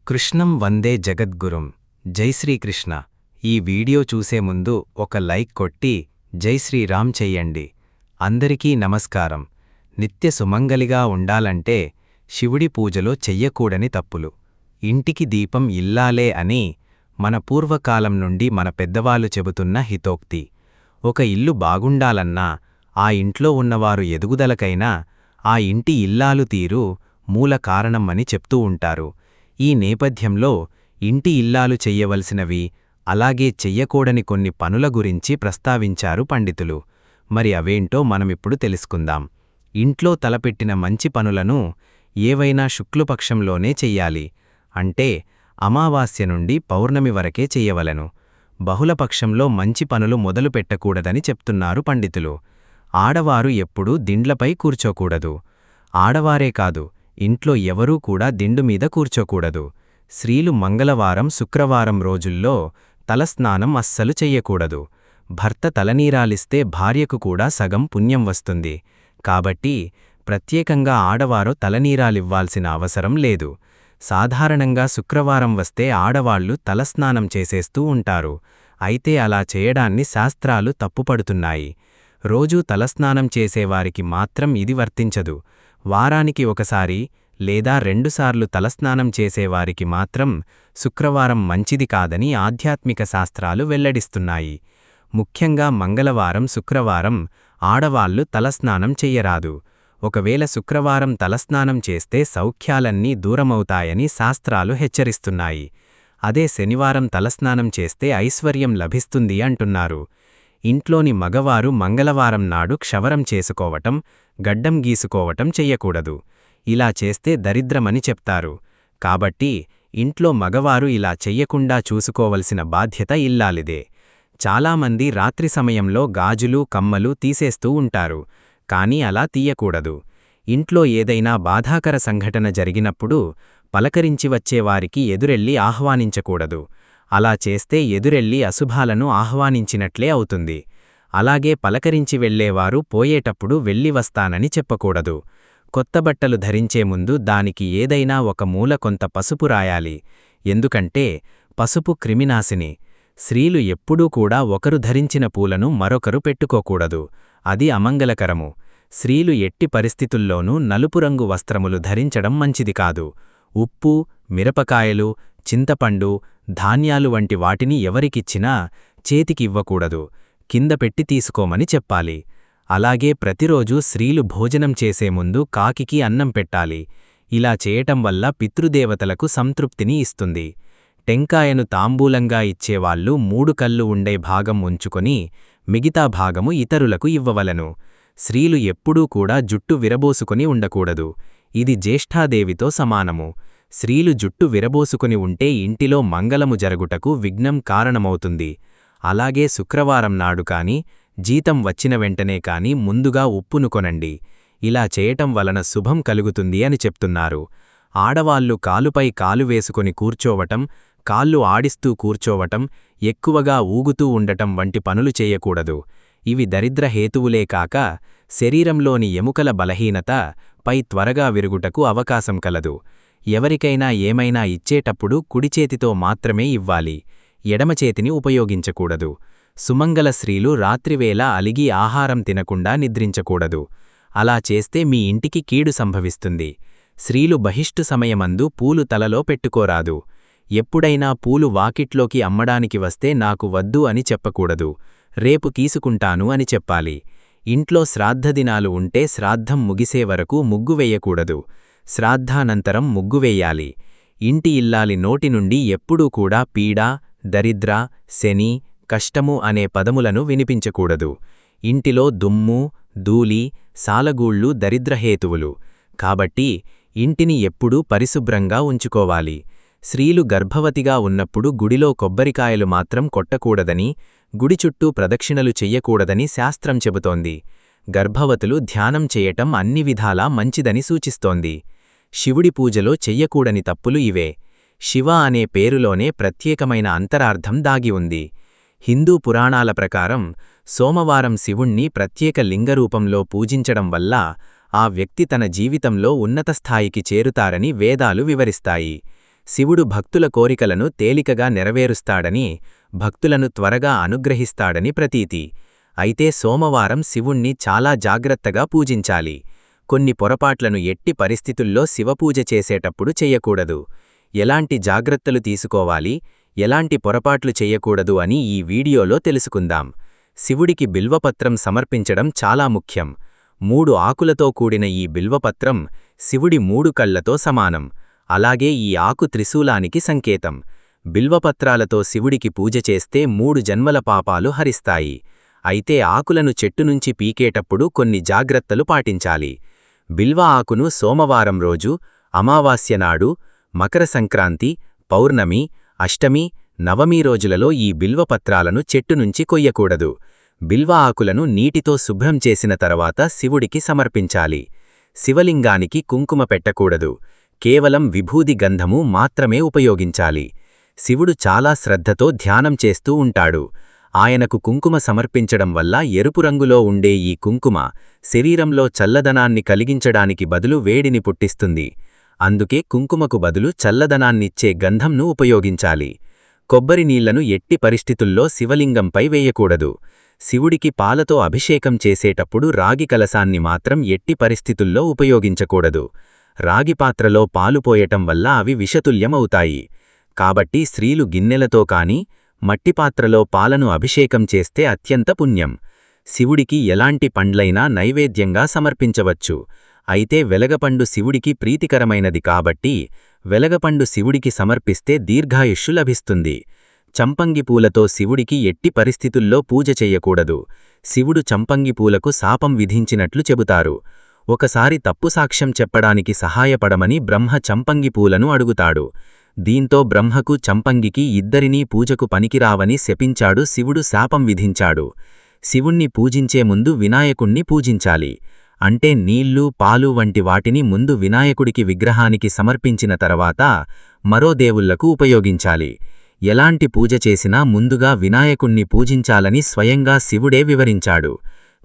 కృష్ణం వందే జగద్గురుం. జై శ్రీకృష్ణ. ఈ వీడియో చూసే ముందు ఒక లైక్ కొట్టి జై శ్రీరామ్ చెయ్యండి. అందరికీ నమస్కారం. నిత్య సుమంగలిగా ఉండాలంటే శివుడి పూజలో చెయ్యకూడని తప్పులు. ఇంటికి దీపం ఇల్లాలే అని మన పూర్వకాలం నుండి మన పెద్దవాళ్ళు చెబుతున్న హితోక్తి. ఒక ఇల్లు బాగుండాలన్నా ఆ ఇంట్లో ఉన్నవారు ఎదుగుదలకైనా ఆ ఇంటి ఇల్లాలు తీరు మూల కారణం అని చెప్తూ ఉంటారు. ఈ నేపథ్యంలో ఇంటి ఇల్లాలు చెయ్యవలసినవి అలాగే చెయ్యకూడని కొన్ని పనుల గురించి ప్రస్తావించారు పండితులు. మరి అవేంటో మనమిప్పుడు తెలుసుకుందాం. ఇంట్లో తలపెట్టిన మంచి పనులను ఏవైనా శుక్లపక్షంలోనే చెయ్యాలి. అంటే అమావాస్య నుండి పౌర్ణమి వరకే చెయ్యవలెను. బహుళపక్షంలో మంచి పనులు మొదలుపెట్టకూడదని చెప్తున్నారు పండితులు. ఆడవారు ఎప్పుడూ దిండ్లపై కూర్చోకూడదు. ఆడవారే కాదు, ఇంట్లో ఎవరూ కూడా దిండుమీద కూర్చోకూడదు. స్త్రీలు మంగళవారం శుక్రవారం రోజుల్లో తలస్నానం అస్సలు చెయ్యకూడదు. భర్త తలనీరాలిస్తే భార్యకు కూడా సగం పుణ్యం వస్తుంది. కాబట్టి ప్రత్యేకంగా ఆడవారు తలనీరాలివ్వాల్సిన అవసరం లేదు. సాధారణంగా శుక్రవారం వస్తే ఆడవాళ్లు తలస్నానం చేసేస్తూ ఉంటారు. అయితే అలా చేయడాన్ని శాస్త్రాలు తప్పుపడుతున్నాయి. రోజూ తలస్నానం చేసేవారికి మాత్రం ఇది వర్తించదు. వారానికి ఒకసారి లేదా రెండుసార్లు తలస్నానం చేసేవారికి మాత్రం శుక్రవారం మంచిది కాదని ఆధ్యాత్మిక శాస్త్రాలు వెల్లడిస్తున్నాయి. ముఖ్యంగా మంగళవారం శుక్రవారం ఆడవాళ్లు తలస్నానం చెయ్యరాదు. ఒకవేళ శుక్రవారం తలస్నానం చేస్తే సౌఖ్యాలన్నీ దూరమవుతాయని శాస్త్రాలు హెచ్చరిస్తున్నాయి. అదే శనివారం తలస్నానం చేస్తే ఐశ్వర్యం లభిస్తుంది అంటున్నారు. ఇంట్లోని మగవారు మంగళవారం నాడు క్షవరం చేసుకోవటం, గడ్డం గీసుకోవటం చెయ్యకూడదు. ఇలా చేస్తే దరిద్రమని చెప్తారు. కాబట్టి ఇంట్లో మగవారు ఇలా చెయ్యకుండా చూసుకోవలసిన బాధ్యత ఇల్లాలిదే. చాలామంది రాత్రి సమయంలో గాజులు కమ్మలు తీసేస్తూ ఉంటారు. కానీ అలా తీయకూడదు. ఇంట్లో ఏదైనా బాధాకర సంఘటన జరిగినప్పుడు పలకరించి వచ్చేవారికి ఎదురెళ్ళి ఆహ్వానించకూడదు. అలా చేస్తే ఎదురెళ్ళి అశుభాలను ఆహ్వానించినట్లే అవుతుంది. అలాగే పలకరించి వెళ్లేవారు పోయేటప్పుడు వెళ్ళి వస్తానని చెప్పకూడదు. కొత్త బట్టలు ధరించే ముందు దానికి ఏదైనా ఒక మూల కొంత పసుపు రాయాలి. ఎందుకంటే పసుపు క్రిమినాశిని. స్త్రీలు ఎప్పుడూ కూడా ఒకరు ధరించిన పూలను మరొకరు పెట్టుకోకూడదు. అది అమంగళకరము. స్త్రీలు ఎట్టి పరిస్థితుల్లోనూ నలుపు రంగు వస్త్రములు ధరించడం మంచిది కాదు. ఉప్పు, మిరపకాయలు, చింతపండు, ధాన్యాలు వంటి వాటిని ఎవరికిచ్చినా చేతికివ్వకూడదు. కింద పెట్టి తీసుకోమని చెప్పాలి. అలాగే ప్రతిరోజూ స్త్రీలు భోజనం చేసే ముందు కాకికి అన్నం పెట్టాలి. ఇలా చేయటం వల్ల పితృదేవతలకు సంతృప్తిని ఇస్తుంది. టెంకాయను తాంబూలంగా ఇచ్చేవాళ్లు 3 కళ్ళు ఉండే భాగం ఉంచుకొని మిగతా భాగము ఇతరులకు ఇవ్వవలెను. స్త్రీలు ఎప్పుడూ కూడా జుట్టు విరబోసుకొని ఉండకూడదు. ఇది జ్యేష్ఠాదేవితో సమానము. స్త్రీలు జుట్టు విరబోసుకొని ఉంటే ఇంటిలో మంగళము జరుగుటకు విఘ్నం కారణమవుతుంది. అలాగే శుక్రవారం నాడు కాని, జీతం వచ్చిన వెంటనే కాని ముందుగా ఉప్పును కొనండి. ఇలా చేయటం వలన శుభం కలుగుతుంది అని చెప్తున్నారు. ఆడవాళ్లు కాలుపై కాలు వేసుకొని కూర్చోవటం, కాళ్ళు ఆడిస్తూ కూర్చోవటం, ఎక్కువగా ఊగుతూ ఉండటం వంటి పనులు చేయకూడదు. ఇవి దరిద్ర హేతువులే కాక శరీరంలోని ఎముకల బలహీనత పై త్వరగా విరుగుటకు అవకాశం కలదు. ఎవరికైనా ఏమైనా ఇచ్చేటప్పుడు కుడిచేతితో మాత్రమే ఇవ్వాలి. ఎడమచేతిని ఉపయోగించకూడదు. సుమంగళ స్త్రీలు రాత్రివేళ అలిగి ఆహారం తినకుండా నిద్రించకూడదు. అలా చేస్తే మీ ఇంటికి కీడు సంభవిస్తుంది. స్త్రీలు బహిష్టు సమయమందు పూలు తలలో పెట్టుకోరాదు. ఎప్పుడైనా పూలు వాకిట్లోకి అమ్మడానికి వస్తే నాకు వద్దు అని చెప్పకూడదు. రేపు తీసుకుంటాను అని చెప్పాలి. ఇంట్లో శ్రాద్ధదినాలు ఉంటే శ్రాద్ధం ముగిసే వరకు ముగ్గు వేయకూడదు. శ్రాద్ధానంతరం ముగ్గు వేయాలి. ఇంటి ఇల్లాలి నోటి నుండి ఎప్పుడూ కూడా పీడ, దరిద్ర, శని, కష్టము అనే పదములను వినిపించకూడదు. ఇంటిలో దుమ్ము, ధూళి, సాలగూళ్లు దరిద్రహేతువులు. కాబట్టి ఇంటిని ఎప్పుడూ పరిశుభ్రంగా ఉంచుకోవాలి. స్త్రీలు గర్భవతిగా ఉన్నప్పుడు గుడిలో కొబ్బరికాయలు మాత్రం కొట్టకూడదని, గుడి చుట్టూ ప్రదక్షిణలు చెయ్యకూడదని శాస్త్రం చెబుతోంది. గర్భవతులు ధ్యానం చేయటం అన్ని విధాలా మంచిదని సూచిస్తోంది. శివుడి పూజలో చెయ్యకూడని తప్పులు ఇవే. శివ అనే పేరులోనే ప్రత్యేకమైన అంతరార్థం దాగి ఉంది. హిందూ పురాణాల ప్రకారం సోమవారం శివుణ్ణి ప్రత్యేక లింగరూపంలో పూజించడం వల్ల ఆ వ్యక్తి తన జీవితంలో ఉన్నత స్థాయికి చేరుతారని వేదాలు వివరిస్తాయి. శివుడు భక్తుల కోరికలను తేలికగా నెరవేరుస్తాడని, భక్తులను త్వరగా అనుగ్రహిస్తాడని ప్రతీతి. అయితే సోమవారం శివుణ్ణి చాలా జాగ్రత్తగా పూజించాలి. కొన్ని పొరపాట్లను ఎట్టి పరిస్థితుల్లో శివపూజ చేసేటప్పుడు చెయ్యకూడదు. ఎలాంటి జాగ్రత్తలు తీసుకోవాలి, ఎలాంటి పొరపాట్లు చెయ్యకూడదు అని ఈ వీడియోలో తెలుసుకుందాం. శివుడికి బిల్వపత్రం సమర్పించడం చాలా ముఖ్యం. 3 ఆకులతో కూడిన ఈ బిల్వపత్రం శివుడి 3 కళ్లతో సమానం. అలాగే ఈ ఆకు త్రిశూలానికి సంకేతం. బిల్వపత్రాలతో శివుడికి పూజ చేస్తే 3 జన్మల పాపాలు హరిస్తాయి. అయితే ఆకులను చెట్టునుంచి పీకేటప్పుడు కొన్ని జాగ్రత్తలు పాటించాలి. బిల్వ ఆకును సోమవారం రోజు, అమావాస్య నాడు, మకర సంక్రాంతి, పౌర్ణమి, అష్టమి, నవమి రోజులలో ఈ బిల్వపత్రాలను చెట్టునుంచి కొయ్యకూడదు. బిల్వ ఆకులను నీటితో శుభ్రం చేసిన తర్వాత శివుడికి సమర్పించాలి. శివలింగానికి కుంకుమ పెట్టకూడదు. కేవలం విభూది గంధము మాత్రమే ఉపయోగించాలి. శివుడు చాలా శ్రద్ధతో ధ్యానం చేస్తూ ఉంటాడు. ఆయనకు కుంకుమ సమర్పించడం వల్ల ఎరుపు రంగులో ఉండే ఈ కుంకుమ శరీరంలో చల్లదనాన్ని కలిగించడానికి బదులు వేడిని పుట్టిస్తుంది. అందుకే కుంకుమకు బదులు చల్లదనాన్నిచ్చే గంధంను ఉపయోగించాలి. కొబ్బరి నీళ్లను ఎట్టి పరిస్థితుల్లో శివలింగంపై వేయకూడదు. శివుడికి పాలతో అభిషేకం చేసేటప్పుడు రాగి కలశాన్ని మాత్రం ఎట్టి పరిస్థితుల్లో ఉపయోగించకూడదు. రాగి పాత్రలో పాలు పోయటం వల్ల అవి విషతుల్యమవుతాయి. కాబట్టి స్త్రీలు గిన్నెలతో కాని, మట్టిపాత్రలో పాలను అభిషేకం చేస్తే అత్యంత పుణ్యం. శివుడికి ఎలాంటి పండ్లైనా నైవేద్యంగా సమర్పించవచ్చు. అయితే వెలగపండు శివుడికి ప్రీతికరమైనది కాబట్టి వెలగపండు శివుడికి సమర్పిస్తే దీర్ఘాయుష్షు లభిస్తుంది. చంపంగి పూలతో శివుడికి ఎట్టి పరిస్థితుల్లో పూజ చెయ్యకూడదు. శివుడు చంపంగి పూలకు శాపం విధించినట్లు చెబుతారు. ఒకసారి తప్పు సాక్ష్యం చెప్పడానికి సహాయపడమని బ్రహ్మ చంపంగి పూలను అడుగుతాడు. దీంతో బ్రహ్మకు చంపంగికి ఇద్దరినీ పూజకు పనికిరావని శపించాడు. శివుడు శాపం విధించాడు. శివుణ్ణి పూజించే ముందు వినాయకుణ్ణి పూజించాలి. అంటే నీళ్లు, పాలు వంటి వాటిని ముందు వినాయకుడికి విగ్రహానికి సమర్పించిన తర్వాత మరో దేవుళ్లకు ఉపయోగించాలి. ఎలాంటి పూజ చేసినా ముందుగా వినాయకుణ్ణి పూజించాలని స్వయంగా శివుడే వివరించాడు.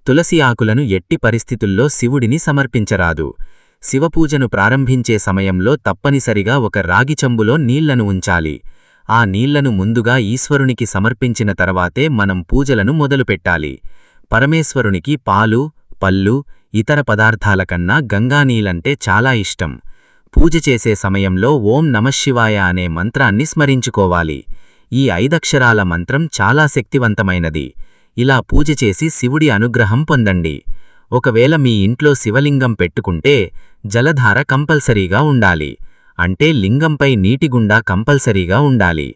తులసి ఆకులను ఎట్టి పరిస్థితుల్లో శివుడిని సమర్పించరాదు. శివపూజను ప్రారంభించే సమయంలో తప్పనిసరిగా ఒక రాగి చెంబులో నీళ్లను ఉంచాలి. ఆ నీళ్లను ముందుగా ఈశ్వరునికి సమర్పించిన తర్వాతే మనం పూజలను మొదలుపెట్టాలి. పరమేశ్వరునికి పాలు, పళ్ళు, ఇతర పదార్థాల కన్నా గంగానీళ్లంటే చాలా ఇష్టం. పూజ చేసే సమయంలో ఓం నమఃశివాయ అనే మంత్రాన్ని స్మరించుకోవాలి. ఈ 5 అక్షరాల మంత్రం చాలా శక్తివంతమైనది. ఇలా పూజ చేసి శివుడి అనుగ్రహం పొందండి. ఒకవేళ మీ ఇంట్లో శివలింగం పెట్టుకుంటే జలధార కంపల్సరీగా ఉండాలి. అంటే లింగంపై నీటిగుండా కంపల్సరీగా ఉండాలి.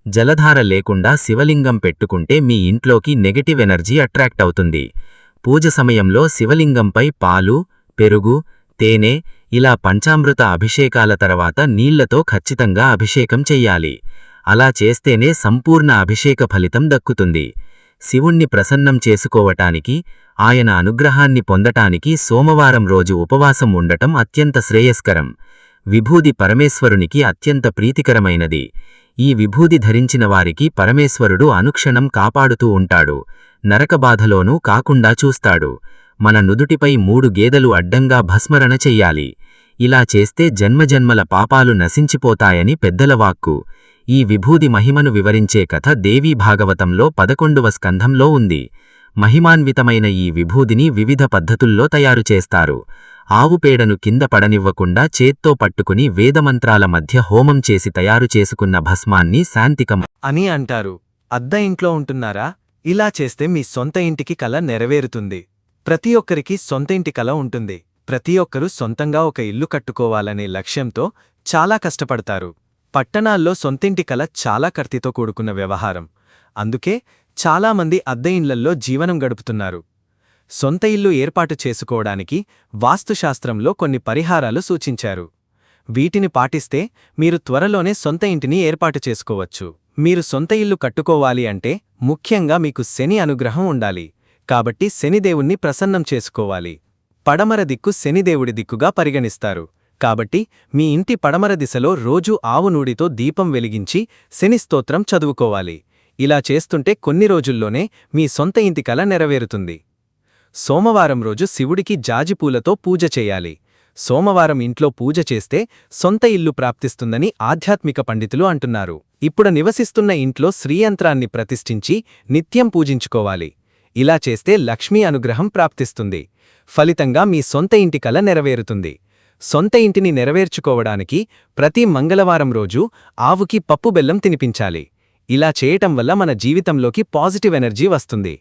జలధార లేకుండా శివలింగం పెట్టుకుంటే మీ ఇంట్లోకి నెగటివ్ ఎనర్జీ అట్రాక్ట్ అవుతుంది. పూజ సమయంలో శివలింగంపై పాలు, పెరుగు, తేనె ఇలా పంచామృత అభిషేకాల తర్వాత నీళ్లతో ఖచ్చితంగా అభిషేకం చెయ్యాలి. అలా చేస్తేనే సంపూర్ణ అభిషేక ఫలితం దక్కుతుంది. శివుణ్ణి ప్రసన్నం చేసుకోవటానికి, ఆయన అనుగ్రహాన్ని పొందటానికి సోమవారం రోజు ఉపవాసం ఉండటం అత్యంత శ్రేయస్కరం. విభూది పరమేశ్వరునికి అత్యంత ప్రీతికరమైనది. ఈ విభూది ధరించిన వారికి పరమేశ్వరుడు అనుక్షణం కాపాడుతూ ఉంటాడు. నరకబాధలోనూ కాకుండా చూస్తాడు. మన నుదుటిపై 3 గేదెలు అడ్డంగా భస్మరణ చెయ్యాలి. ఇలా చేస్తే జన్మజన్మల పాపాలు నశించిపోతాయని పెద్దల వాక్కు. ఈ విభూది మహిమను వివరించే కథ దేవీ భాగవతంలో 11వ స్కంధంలో ఉంది. మహిమాన్వితమైన ఈ విభూదిని వివిధ పద్ధతుల్లో తయారు చేస్తారు. ఆవు పేడను కింద పడనివ్వకుండా చేత్తో పట్టుకుని వేదమంత్రాల మధ్య హోమం చేసి తయారు చేసుకున్న భస్మాన్ని శాంతికం అని అంటారు. అద్దె ఇంట్లో ఉంటున్నారా? ఇలా చేస్తే మీ సొంత ఇంటికి కల నెరవేరుతుంది. ప్రతి ఒక్కరికి సొంత ఇంటి కల ఉంటుంది. ప్రతి ఒక్కరూ సొంతంగా ఒక ఇల్లు కట్టుకోవాలనే లక్ష్యంతో చాలా కష్టపడతారు. పట్టణాల్లో సొంతింటి కల చాలా ఖర్చుతో కూడుకున్న వ్యవహారం. అందుకే చాలామంది అద్దె ఇళ్లల్లో జీవనం గడుపుతున్నారు. సొంత ఇల్లు ఏర్పాటు చేసుకోవడానికి వాస్తుశాస్త్రంలో కొన్ని పరిహారాలు సూచించారు. వీటిని పాటిస్తే మీరు త్వరలోనే సొంత ఇంటిని ఏర్పాటు చేసుకోవచ్చు. మీరు సొంత ఇల్లు కట్టుకోవాలి అంటే ముఖ్యంగా మీకు శని అనుగ్రహం ఉండాలి. కాబట్టి శనిదేవుణ్ణి ప్రసన్నం చేసుకోవాలి. పడమర దిక్కు శనిదేవుడి దిక్కుగా పరిగణిస్తారు. కాబట్టి మీ ఇంటి పడమర దిశలో రోజూ ఆవు నూడితో దీపం వెలిగించి శని స్తోత్రం చదువుకోవాలి. ఇలా చేస్తుంటే కొన్ని రోజుల్లోనే మీ సొంత ఇంటి కల నెరవేరుతుంది. సోమవారం రోజు శివుడికి జాజిపూలతో పూజ చేయాలి. సోమవారం ఇంట్లో పూజ చేస్తే సొంత ఇల్లు ప్రాప్తిస్తుందని ఆధ్యాత్మిక పండితులు అంటున్నారు. ఇప్పుడు నివసిస్తున్న ఇంట్లో శ్రీయంత్రాన్ని ప్రతిష్ఠించి నిత్యం పూజించుకోవాలి. ఇలా చేస్తే లక్ష్మీ అనుగ్రహం ప్రాప్తిస్తుంది. ఫలితంగా మీ సొంత ఇంటి కల నెరవేరుతుంది. సొంత ఇంటిని నెరవేర్చుకోవడానికి ప్రతి మంగళవారం రోజు ఆవుకి పప్పు బెల్లం తినిపించాలి. ఇలా చేయటం వల్ల మన జీవితంలోకి పాజిటివ్ ఎనర్జీ వస్తుంది.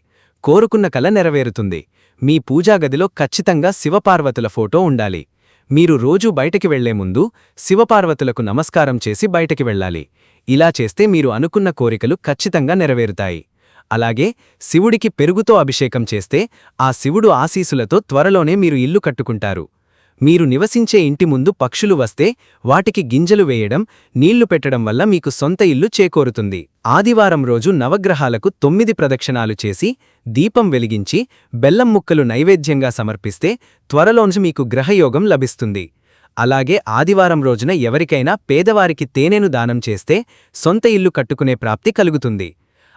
కోరుకున్న కల నెరవేరుతుంది. మీ పూజాగదిలో ఖచ్చితంగా శివపార్వతుల ఫోటో ఉండాలి. మీరు రోజూ బయటకి వెళ్లే ముందు శివపార్వతులకు నమస్కారం చేసి బయటకి వెళ్ళాలి. ఇలా చేస్తే మీరు అనుకున్న కోరికలు ఖచ్చితంగా నెరవేరుతాయి. అలాగే శివుడికి పెరుగుతో అభిషేకం చేస్తే ఆ శివుడు ఆశీసులతో త్వరలోనే మీరు ఇల్లు కట్టుకుంటారు. మీరు నివసించే ఇంటి ముందు పక్షులు వస్తే వాటికి గింజలు వేయడం, నీళ్లు పెట్టడం వల్ల మీకు సొంత ఇల్లు చేకూరుతుంది. ఆదివారం రోజు నవగ్రహాలకు 9 ప్రదక్షిణాలు చేసి దీపం వెలిగించి బెల్లం ముక్కలు నైవేద్యంగా సమర్పిస్తే త్వరలోంచి మీకు గ్రహయోగం లభిస్తుంది. అలాగే ఆదివారం రోజున ఎవరికైనా పేదవారికి తేనెను దానం చేస్తే సొంత ఇల్లు కట్టుకునే ప్రాప్తి కలుగుతుంది.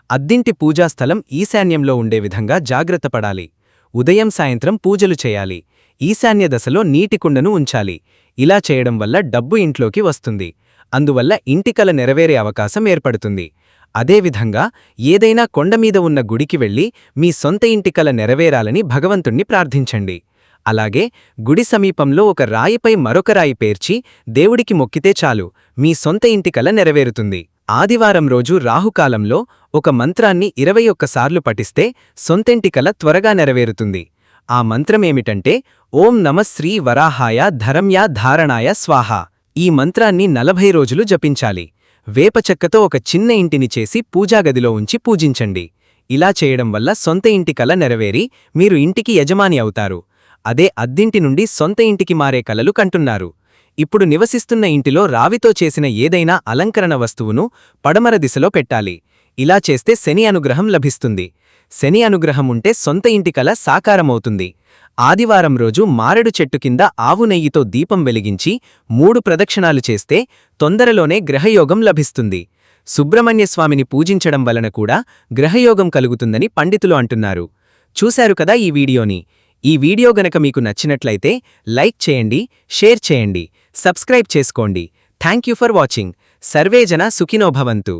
అద్దింటి పూజాస్థలం ఈశాన్యంలో ఉండే విధంగా జాగ్రత్తపడాలి. ఉదయం సాయంత్రం పూజలు చేయాలి. ఈశాన్య దశలో నీటి కుండను ఉంచాలి. ఇలా చేయడం వల్ల డబ్బు ఇంట్లోకి వస్తుంది. అందువల్ల ఇంటి కల నెరవేరే అవకాశం ఏర్పడుతుంది. అదేవిధంగా ఏదైనా కొండమీద ఉన్న గుడికి వెళ్లి మీ సొంత ఇంటి కల నెరవేరాలని భగవంతుణ్ణి ప్రార్థించండి. అలాగే గుడి సమీపంలో ఒక రాయిపై మరొక రాయి పేర్చి దేవుడికి మొక్కితే చాలు, మీ సొంత ఇంటి కల నెరవేరుతుంది. ఆదివారం రోజు రాహుకాలంలో ఒక మంత్రాన్ని 21 సార్లు పఠిస్తే సొంతింటి కల త్వరగా నెరవేరుతుంది. ఆ మంత్రమేమిటంటే ఓం నమః శ్రీ వరాహాయ ధరమ్యా ధారణాయ స్వాహ. ఈ మంత్రాన్ని 40 రోజులు జపించాలి. వేప చెక్కతో ఒక చిన్న ఇంటిని చేసి పూజాగదిలో ఉంచి పూజించండి. ఇలా చేయడం వల్ల సొంత ఇంటి కల నెరవేరి మీరు ఇంటికి యజమాని అవుతారు. అదే అద్దింటి నుండి సొంత ఇంటికి మారే కలలు కంటున్నారు. ఇప్పుడు నివసిస్తున్న ఇంటిలో రావితో చేసిన ఏదైనా అలంకరణ వస్తువును పడమర దిశలో పెట్టాలి. ఇలా చేస్తే శని అనుగ్రహం లభిస్తుంది. శని అనుగ్రహం ఉంటే సొంత ఇంటి కల సాకారమవుతుంది. ఆదివారం రోజు మారెడు చెట్టు కింద ఆవు నెయ్యితో దీపం వెలిగించి 3 ప్రదక్షిణాలు చేస్తే తొందరలోనే గ్రహయోగం లభిస్తుంది. సుబ్రహ్మణ్యస్వామిని పూజించడం వలన కూడా గ్రహయోగం కలుగుతుందని పండితులు అంటున్నారు. చూశారు కదా ఈ వీడియోని. ఈ వీడియో గనక మీకు నచ్చినట్లయితే లైక్ చేయండి, షేర్ చేయండి, సబ్స్క్రైబ్ చేసుకోండి. Thank you for watching. సర్వేజన సుఖినో భవంతు.